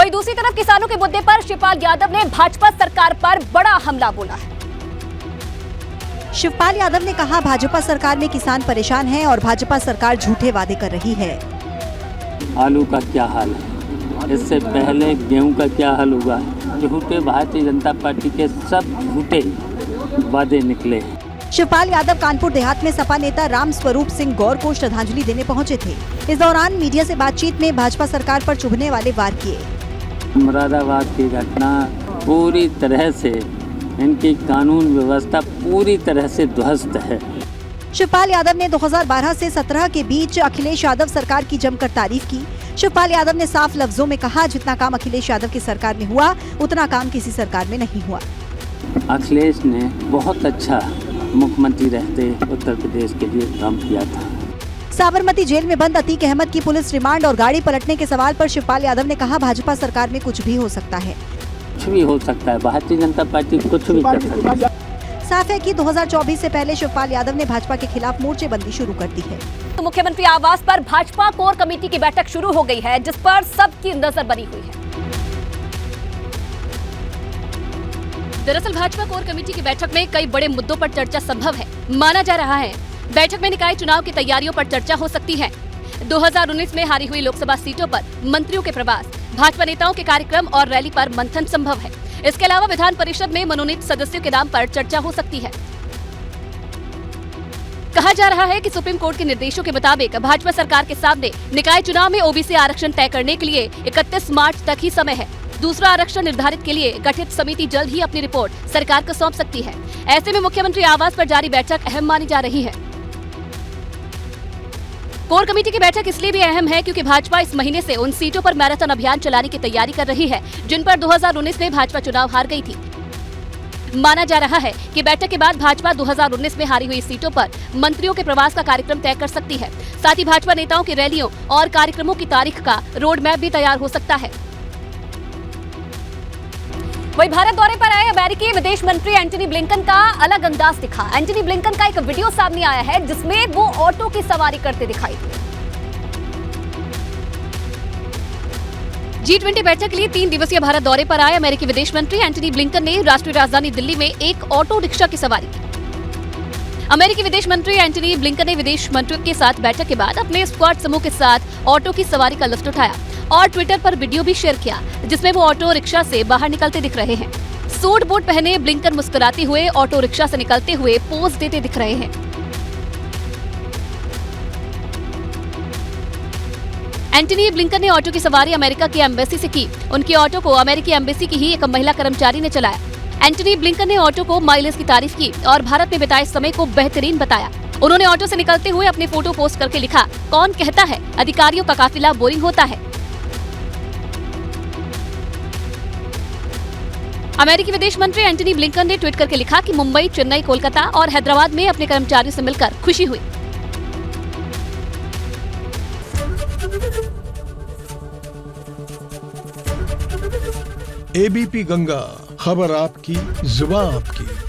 वहीं दूसरी तरफ किसानों के मुद्दे पर शिवपाल यादव ने भाजपा सरकार पर बड़ा हमला बोला है। शिवपाल यादव ने कहा, भाजपा सरकार में किसान परेशान हैं और भाजपा सरकार झूठे वादे कर रही है। आलू का क्या हाल है, इससे पहले गेहूं का क्या हाल हुआ, झूठे भारतीय जनता पार्टी के सब झूठे वादे निकले। शिवपाल यादव कानपुर देहात में सपा नेता राम स्वरूप सिंह गौर को श्रद्धांजलि देने पहुंचे थे। इस दौरान मीडिया से बातचीत में भाजपा सरकार पर चुभने वाले वार किए। मुरादाबाद की घटना पूरी तरह से, इनकी कानून व्यवस्था पूरी तरह से ध्वस्त है। शिवपाल यादव ने 2012 से 17 के बीच अखिलेश यादव सरकार की जमकर तारीफ की। शिवपाल यादव ने साफ लफ्जों में कहा, जितना काम अखिलेश यादव की सरकार में हुआ उतना काम किसी सरकार में नहीं हुआ। अखिलेश ने बहुत अच्छा मुख्यमंत्री रहते उत्तर प्रदेश के लिए काम किया था। साबरमती जेल में बंद अतीक अहमद की पुलिस रिमांड और गाड़ी पलटने के सवाल पर शिवपाल यादव ने कहा, भाजपा सरकार में कुछ भी हो सकता है। कुछ भी हो सकता है, भारतीय जनता पार्टी कुछ भी कर सकती है। साफ है कि 2024 से पहले शिवपाल यादव ने भाजपा के खिलाफ मोर्चेबंदी शुरू कर दी है। तो मुख्यमंत्री आवास पर भाजपा कोर कमेटी की बैठक शुरू हो गई है, जिस पर सबकी नजर बनी हुई है। दरअसल भाजपा कोर कमेटी की बैठक में कई बड़े मुद्दों पर चर्चा संभव है। माना जा रहा है बैठक में निकाय चुनाव की तैयारियों पर चर्चा हो सकती है। 2019 में हारी हुई लोकसभा सीटों पर मंत्रियों के प्रवास, भाजपा नेताओं के कार्यक्रम और रैली पर मंथन संभव है। इसके अलावा विधान परिषद में मनोनीत सदस्यों के नाम पर चर्चा हो सकती है। कहा जा रहा है कि सुप्रीम कोर्ट के निर्देशों के मुताबिक भाजपा सरकार के सामने निकाय चुनाव में ओबीसी आरक्षण तय करने के लिए 31 मार्च तक ही समय है। दूसरा आरक्षण निर्धारित के लिए गठित समिति जल्द ही अपनी रिपोर्ट सरकार को सौंप सकती है। ऐसे में मुख्यमंत्री आवास पर जारी बैठक अहम मानी जा रही है। कोर कमेटी की बैठक इसलिए भी अहम है क्योंकि भाजपा इस महीने से उन सीटों पर मैराथन अभियान चलाने की तैयारी कर रही है जिन पर 2019 में भाजपा चुनाव हार गई थी। माना जा रहा है कि बैठक के बाद भाजपा 2019 में हारी हुई सीटों पर मंत्रियों के प्रवास का कार्यक्रम तय कर सकती है। साथ ही भाजपा नेताओं की रैलियों और कार्यक्रमों की तारीख का रोड मैप भी तैयार हो सकता है। वहीं भारत दौरे पर आए अमेरिकी विदेश मंत्री एंटनी ब्लिंकन का अलग अंदाज दिखा। एंटनी ब्लिंकन का एक वीडियो सामने आया है जिसमें वो ऑटो की सवारी करते दिखाई दिए। G20 बैठक के लिए 3 दिवसीय भारत दौरे पर आए अमेरिकी विदेश मंत्री एंटनी ब्लिंकन ने राष्ट्रीय राजधानी दिल्ली में एक ऑटो रिक्शा की सवारी की। अमेरिकी विदेश मंत्री एंटनी ब्लिंकन ने विदेश मंत्रियों के साथ बैठक के बाद अपने स्क्वाड समूह के साथ ऑटो की सवारी का लुत्फ उठाया और ट्विटर पर वीडियो भी शेयर किया जिसमें वो ऑटो रिक्शा से बाहर निकलते दिख रहे हैं। सूट बूट पहने ब्लिंकन मुस्कुराते हुए ऑटो रिक्शा से निकलते हुए पोज देते दिख रहे हैं। एंटनी ब्लिंकन ने ऑटो की सवारी अमेरिका की एम्बेसी से की। उनकी ऑटो को अमेरिकी एम्बेसी की ही एक महिला कर्मचारी ने चलाया। एंटनी ब्लिंकन ने ऑटो को माइलेज की तारीफ की और भारत में बिताए समय को बेहतरीन बताया। उन्होंने ऑटो से निकलते हुए अपने फोटो पोस्ट करके लिखा, कौन कहता है अधिकारियों का काफिला बोरिंग होता है। अमेरिकी विदेश मंत्री एंटनी ब्लिंकन ने ट्वीट करके लिखा कि मुंबई, चेन्नई, कोलकाता और हैदराबाद में अपने कर्मचारियों से मिलकर खुशी हुई। एबीपी गंगा, खबर आपकी, जुबान आपकी।